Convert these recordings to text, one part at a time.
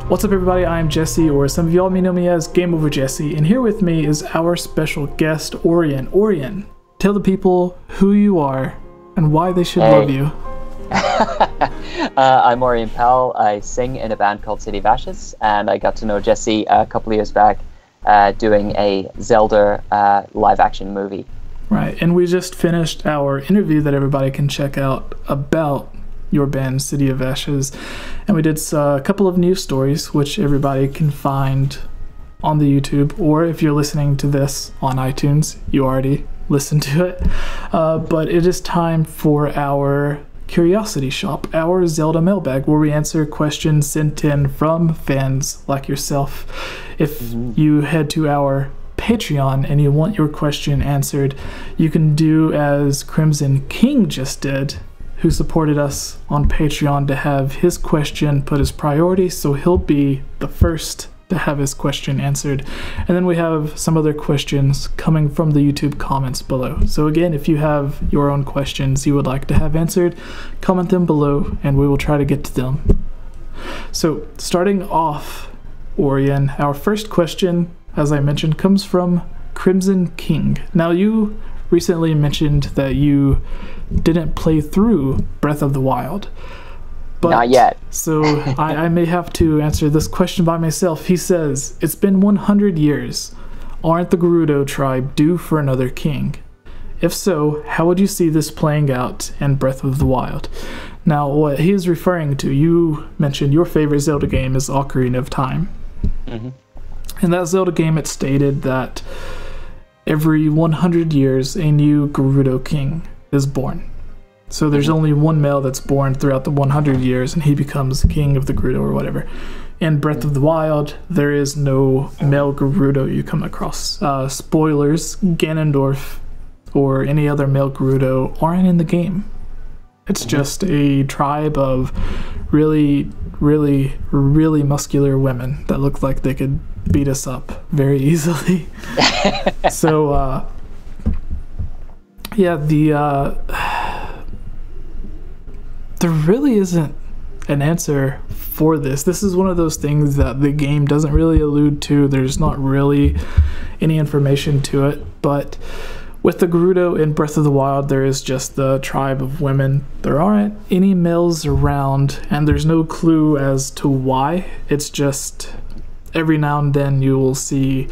What's up everybody, I'm Jesse, or some of y'all may know me as GameOverJesse, and here with me is our special guest, Orion. Orion, tell the people who you are and why they should love you. I'm Orion Powell. I sing in a band called City of Ashes, and I got to know Jesse a couple of years back doing a Zelda live-action movie. Right, and we just finished our interview that everybody can check out about your band, City of Ashes, and we did a couple of news stories, which everybody can find on the YouTube, or if you're listening to this on iTunes, you already listened to it. But it is time for our Curiosity Shop, our Zelda Mailbag, where we answer questions sent in from fans like yourself. If you head to our Patreon and you want your question answered, you can do as Crimson King just did, who supported us on Patreon to have his question put as priority, so he'll be the first to have his question answered. And then we have some other questions coming from the YouTube comments below. So again, if you have your own questions you would like to have answered, comment them below and we will try to get to them. So starting off, Orion, our first question, as I mentioned, comes from Crimson King. Now you recently mentioned that you didn't play through Breath of the Wild. But, not yet. So I may have to answer this question by myself. He says, it's been 100 years. Aren't the Gerudo tribe due for another king? If so, how would you see this playing out in Breath of the Wild? Now, what he is referring to, you mentioned your favorite Zelda game is Ocarina of Time. In that Zelda game, it stated that every 100 years, a new Gerudo king is born. So there's only one male that's born throughout the 100 years, and he becomes king of the Gerudo or whatever. In Breath of the Wild, there is no male Gerudo you come across. Spoilers, Ganondorf or any other male Gerudo aren't in the game. It's just a tribe of really muscular women that look like they could beat us up very easily. So, yeah, there really isn't an answer for this. This is one of those things that the game doesn't really allude to. There's not really any information to it, but with the Gerudo in Breath of the Wild, there is just the tribe of women. There aren't any males around, and there's no clue as to why. It's just every now and then you will see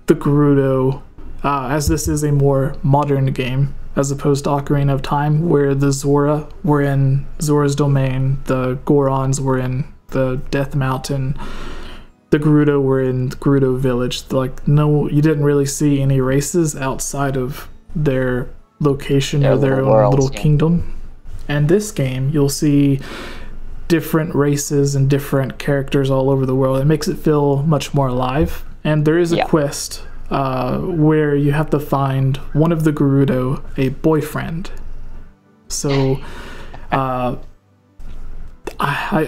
the Gerudo, as this is a more modern game, as opposed to Ocarina of Time, where the Zora were in Zora's domain, the Gorons were in the Death Mountain, the Gerudo were in Gerudo Village. Like, no, you didn't really see any races outside of their location or their own little kingdom. And this game, you'll see different races and different characters all over the world. It makes it feel much more alive. And there is a quest where you have to find one of the Gerudo a boyfriend. So I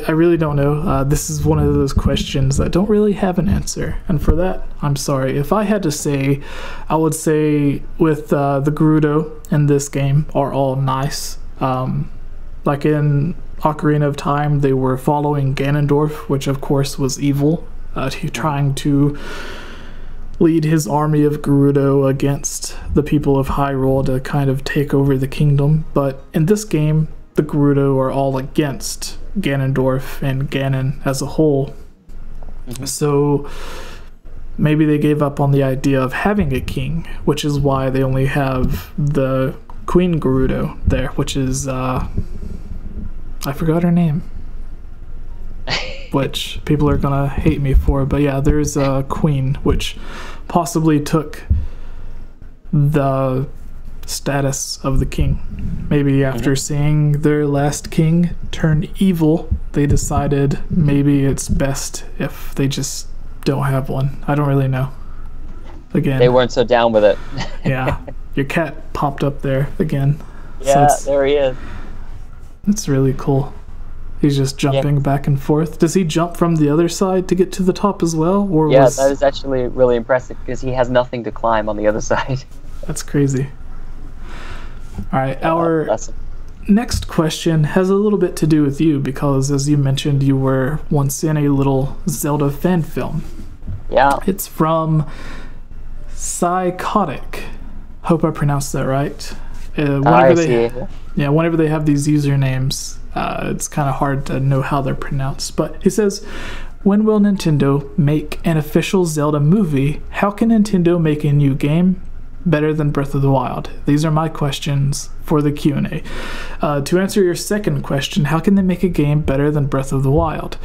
really don't know. This is one of those questions that don't really have an answer, and for that I'm sorry. If I had to say, I would say with the Gerudo in this game are all nice. Like in Ocarina of Time, they were following Ganondorf, which of course was evil, trying to lead his army of Gerudo against the people of Hyrule to kind of take over the kingdom. But in this game, the Gerudo are all against Ganondorf and Ganon as a whole. So maybe they gave up on the idea of having a king, which is why they only have the Queen Gerudo there, which is I forgot her name, which people are gonna hate me for, but yeah, there's a queen, which possibly took the status of the king. Maybe after seeing their last king turn evil, they decided maybe it's best if they just don't have one. I don't really know. Again, they weren't so down with it. Yeah, your cat popped up there again. Yeah, so there he is. It's really cool. He's just jumping back and forth. Does he jump from the other side to get to the top as well? Or that is actually really impressive because he has nothing to climb on the other side. That's crazy. All right, our next question has a little bit to do with you because, as you mentioned, you were once in a little Zelda fan film. Yeah. It's from Psychotic. Hope I pronounced that right. Whenever they have these usernames, it's kind of hard to know how they're pronounced. But he says, when will Nintendo make an official Zelda movie? How can Nintendo make a new game better than Breath of the Wild? These are my questions for the Q&A. To answer your second question, how can they make a game better than Breath of the Wild?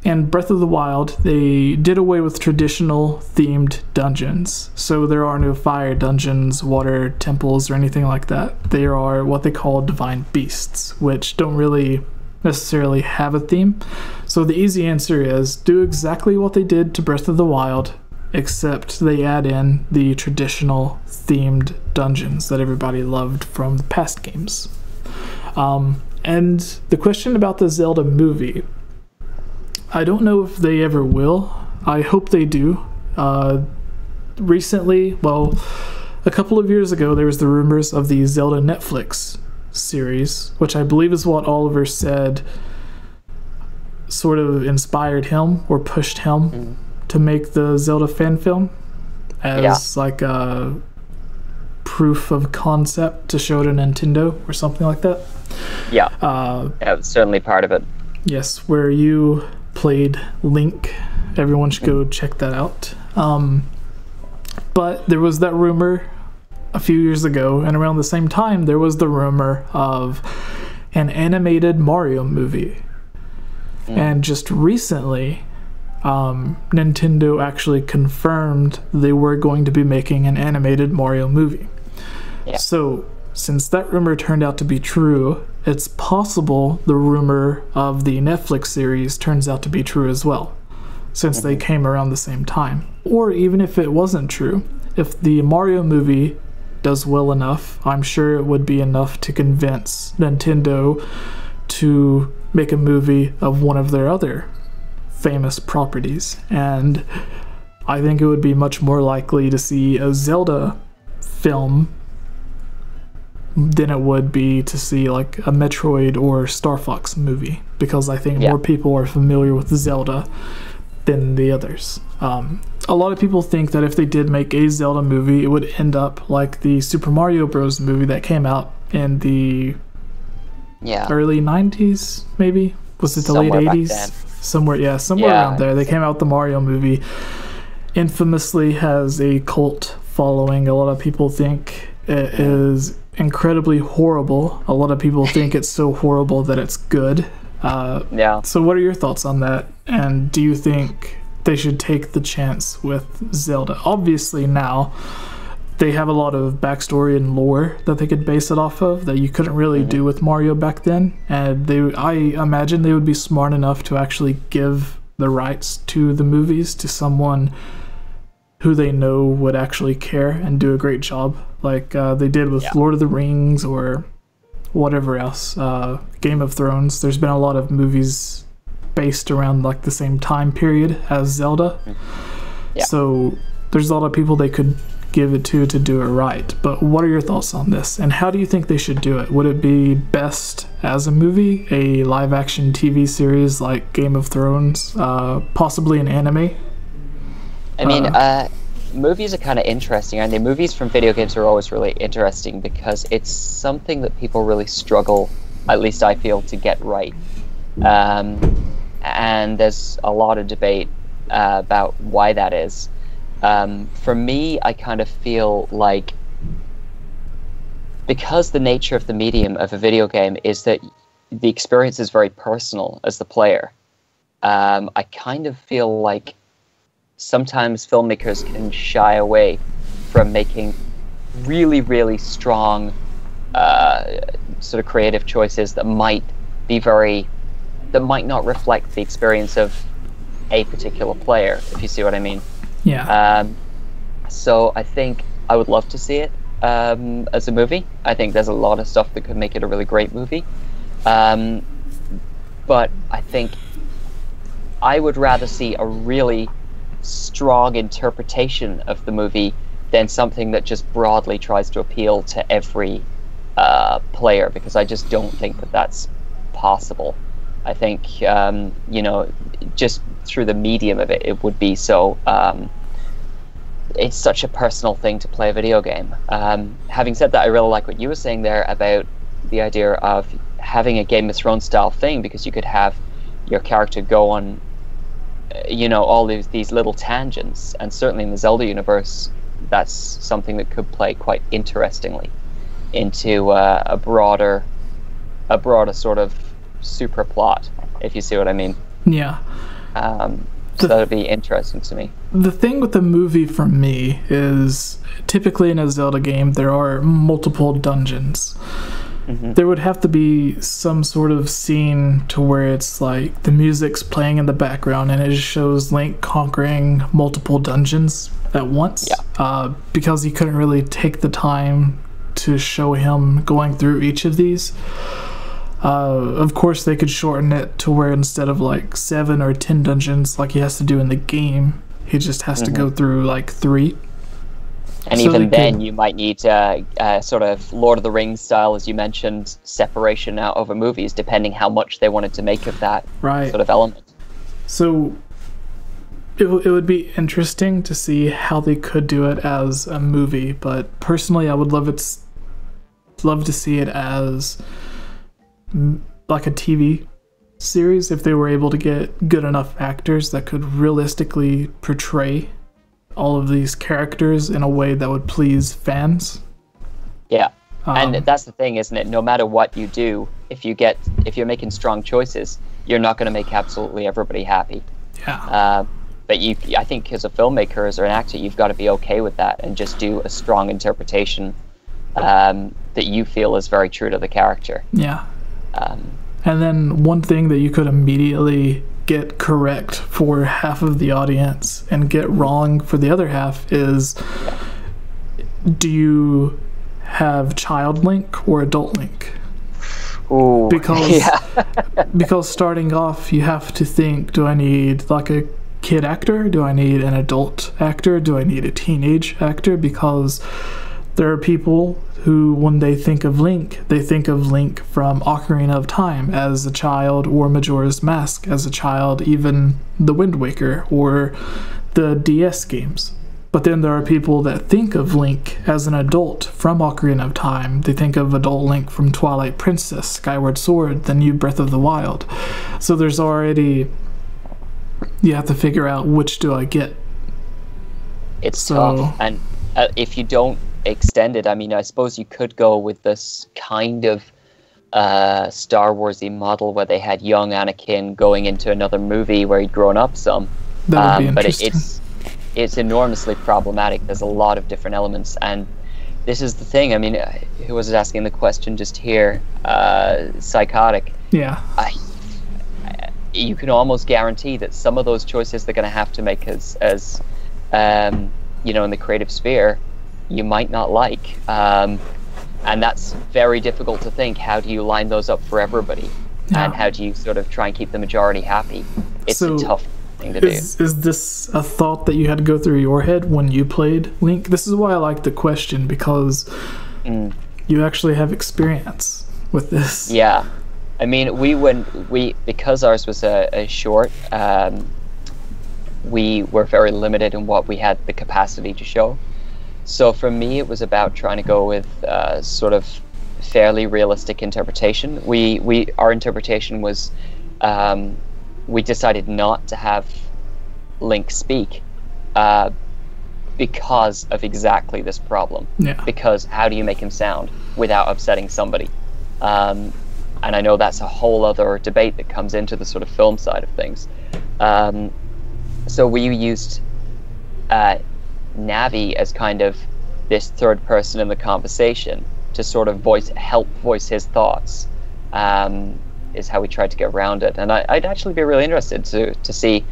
In Breath of the Wild, they did away with traditional themed dungeons. So there are no fire dungeons, water temples, or anything like that. They are what they call divine beasts, which don't really necessarily have a theme. So the easy answer is do exactly what they did to Breath of the Wild, except they add in the traditional themed dungeons that everybody loved from the past games. And the question about the Zelda movie, I don't know if they ever will. I hope they do. Recently, a couple of years ago, there was the rumors of the Zelda Netflix series, which I believe is what Oliver said sort of inspired him or pushed him to make the Zelda fan film as like a proof of concept to show to Nintendo or something like that. Yeah, it was certainly part of it. Yes, where you played Link. Everyone should go check that out. But there was that rumor a few years ago, and around the same time there was the rumor of an animated Mario movie. And just recently, Nintendo actually confirmed they were going to be making an animated Mario movie. So since that rumor turned out to be true, it's possible the rumor of the Netflix series turns out to be true as well, since they came around the same time. Or even if it wasn't true, if the Mario movie does well enough, I'm sure it would be enough to convince Nintendo to make a movie of one of their other famous properties. And I think it would be much more likely to see a Zelda film than it would be to see like a Metroid or Star Fox movie, because I think more people are familiar with Zelda than the others. A lot of people think that if they did make a Zelda movie, it would end up like the Super Mario Bros. Movie that came out in the early 90s, maybe? Was it the late 80s? Somewhere around there. They came out with the Mario movie. Infamously has a cult following. A lot of people think it is incredibly horrible. A lot of people think it's so horrible that it's good. So what are your thoughts on that? And do you think they should take the chance with Zelda? Obviously now they have a lot of backstory and lore that they could base it off of that you couldn't really do with Mario back then. And I imagine they would be smart enough to actually give the rights to the movies to someone who they know would actually care and do a great job, like they did with Lord of the Rings or whatever else. Game of Thrones. There's been a lot of movies based around like the same time period as Zelda. So there's a lot of people they could give it to do it right. But what are your thoughts on this, and how do you think they should do it? Would it be best as a movie, a live action TV series like Game of Thrones, possibly an anime? I mean, movies are kind of interesting, and the movies from video games are always really interesting because it's something that people really struggle, at least I feel, to get right. And there's a lot of debate about why that is. For me, I kind of feel like because the nature of the medium of a video game is that the experience is very personal as the player, I kind of feel like sometimes filmmakers can shy away from making really, really strong sort of creative choices that might not reflect the experience of a particular player, if you see what I mean. So I think I would love to see it as a movie. I think there's a lot of stuff that could make it a really great movie. But I think I would rather see a really strong interpretation of the movie than something that just broadly tries to appeal to every player, because I just don't think that that's possible. I think you know, just through the medium of it, it would be so. It's such a personal thing to play a video game. Having said that, I really like what you were saying there about the idea of having a Game of Thrones style thing, because you could have your character go on, you know, all these little tangents, and certainly in the Zelda universe, that's something that could play quite interestingly into a broader sort of super plot, if you see what I mean. Yeah. So that would be interesting to me. The thing with the movie for me is, typically in a Zelda game, there are multiple dungeons. Mm-hmm. There would have to be some sort of scene to where it's like the music's playing in the background and it just shows Link conquering multiple dungeons at once. Yeah. Because he couldn't really take the time to show him going through each of these. Of course, they could shorten it to where instead of like 7 or 10 dungeons like he has to do in the game, he just has to go through like 3. And so even then, you might need sort of Lord of the Rings style, as you mentioned, separation out over movies, depending how much they wanted to make of that sort of element. So it would be interesting to see how they could do it as a movie, but personally, I would love to see it as like a TV series if they were able to get good enough actors that could realistically portray all of these characters in a way that would please fans. Yeah. And that's the thing, isn't it? No matter what you do, if you're making strong choices, you're not going to make absolutely everybody happy. Yeah. But I think as a filmmaker, as an actor, you've got to be okay with that and just do a strong interpretation that you feel is very true to the character. Yeah. And then one thing that you could immediately get correct for half of the audience and get wrong for the other half is, do you have child Link or adult Link? Ooh, because starting off, you have to think, do I need like a kid actor? Do I need an adult actor? Do I need a teenage actor? Because there are people who, when they think of Link, they think of Link from Ocarina of Time as a child, or Majora's Mask as a child, even the Wind Waker or the DS games. But then there are people that think of Link as an adult from Ocarina of Time. They think of adult Link from Twilight Princess, Skyward Sword, the new Breath of the Wild. So there's already, you have to figure out which do I get. It's tough, and if you don't extend it, I mean, I suppose you could go with this kind of Star Wars-y model where they had young Anakin going into another movie where he'd grown up some. That would be interesting. But it's enormously problematic. There's a lot of different elements, and this is the thing. I mean, who was asking the question just here? Psychotic. Yeah. You can almost guarantee that some of those choices they're going to have to make as you know, in the creative sphere, you might not like, and that's very difficult to think. How do you line those up for everybody, and how do you sort of try and keep the majority happy? It's a tough thing to do. Is this a thought that you had to go through your head when you played Link? This is why I like the question, because you actually have experience with this. Yeah, I mean, because ours was a short, we were very limited in what we had the capacity to show. So for me, it was about trying to go with sort of fairly realistic interpretation. Our interpretation was, we decided not to have Link speak because of exactly this problem. Yeah. Because how do you make him sound without upsetting somebody? And I know that's a whole other debate that comes into the sort of film side of things. So we used Navi as kind of this third person in the conversation to sort of help voice his thoughts, is how we tried to get around it. And I'd actually be really interested to see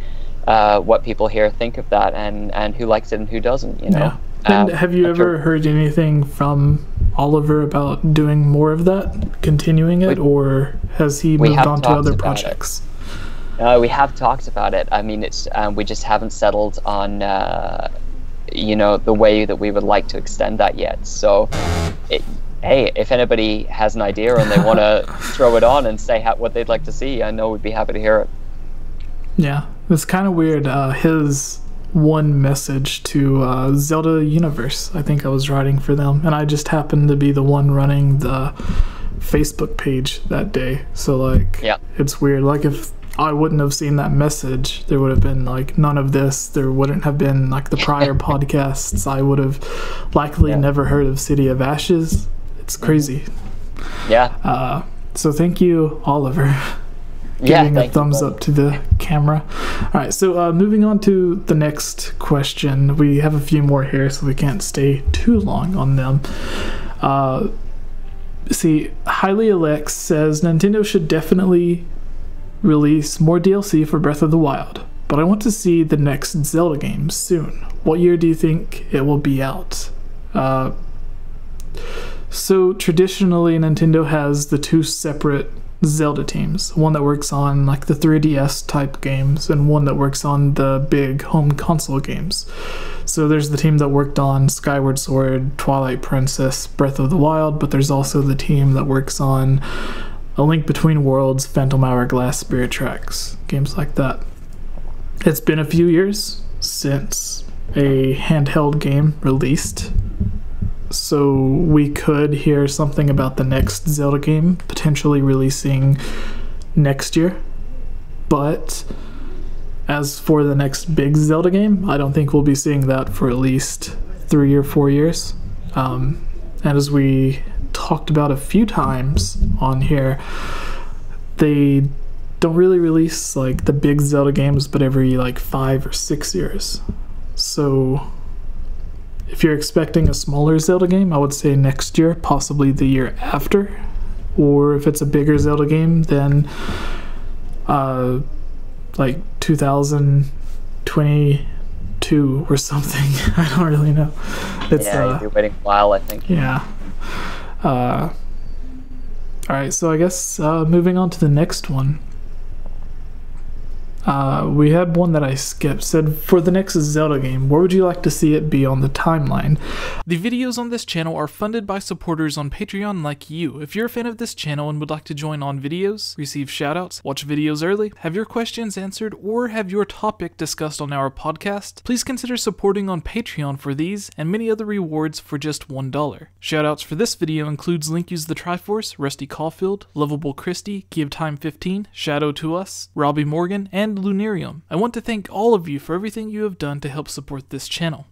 what people here think of that, and who likes it and who doesn't, you know. Yeah. And have you ever heard anything from Oliver about doing more of that, continuing it, or has he moved on to other projects? We have talked about it. I mean, it's we just haven't settled on you know, the way that we would like to extend that yet. So hey, if anybody has an idea and they want to throw it on and say what they'd like to see, I know we'd be happy to hear it. Yeah, it's kind of weird. His one message to Zelda Universe, I think I was writing for them, and I just happened to be the one running the Facebook page that day. So like, yeah, it's weird. Like if I wouldn't have seen that message, there would have been like none of this. There wouldn't have been like the prior podcasts. I would have likely never heard of City of Ashes. It's crazy. Yeah. So thank you, Oliver. Giving a thumbs up to the camera. All right, so moving on to the next question. We have a few more here, so we can't stay too long on them. See, Highly Alex says Nintendo should definitely release more DLC for Breath of the Wild, but I want to see the next Zelda game soon. What year do you think it will be out? So traditionally, Nintendo has the two separate Zelda teams, one that works on like the 3DS type games and one that works on the big home console games. So there's the team that worked on Skyward Sword, Twilight Princess, Breath of the Wild, but there's also the team that works on A Link Between Worlds, Phantom Hourglass, Spirit Tracks, games like that. It's been a few years since a handheld game released, so we could hear something about the next Zelda game potentially releasing next year. But as for the next big Zelda game, I don't think we'll be seeing that for at least 3 or 4 years. And as we talked about a few times on here, they don't really release like the big Zelda games but every like 5 or 6 years. So if you're expecting a smaller Zelda game, I would say next year, possibly the year after. Or if it's a bigger Zelda game, then like 2022 or something. I don't really know. It's, you'll be waiting a while, I think. Yeah. Alright, so I guess moving on to the next one. We had one that I skipped. Said, for the next Zelda game, where would you like to see it be on the timeline? The videos on this channel are funded by supporters on Patreon like you. If you're a fan of this channel and would like to join on videos, receive shoutouts, watch videos early, have your questions answered, or have your topic discussed on our podcast, please consider supporting on Patreon for these and many other rewards for just $1. Shoutouts for this video includes Link Use the Triforce, Rusty Caulfield, Lovable Christie, Give Time 15, Shadow to Us, Robbie Morgan, and Lunarium. I want to thank all of you for everything you have done to help support this channel.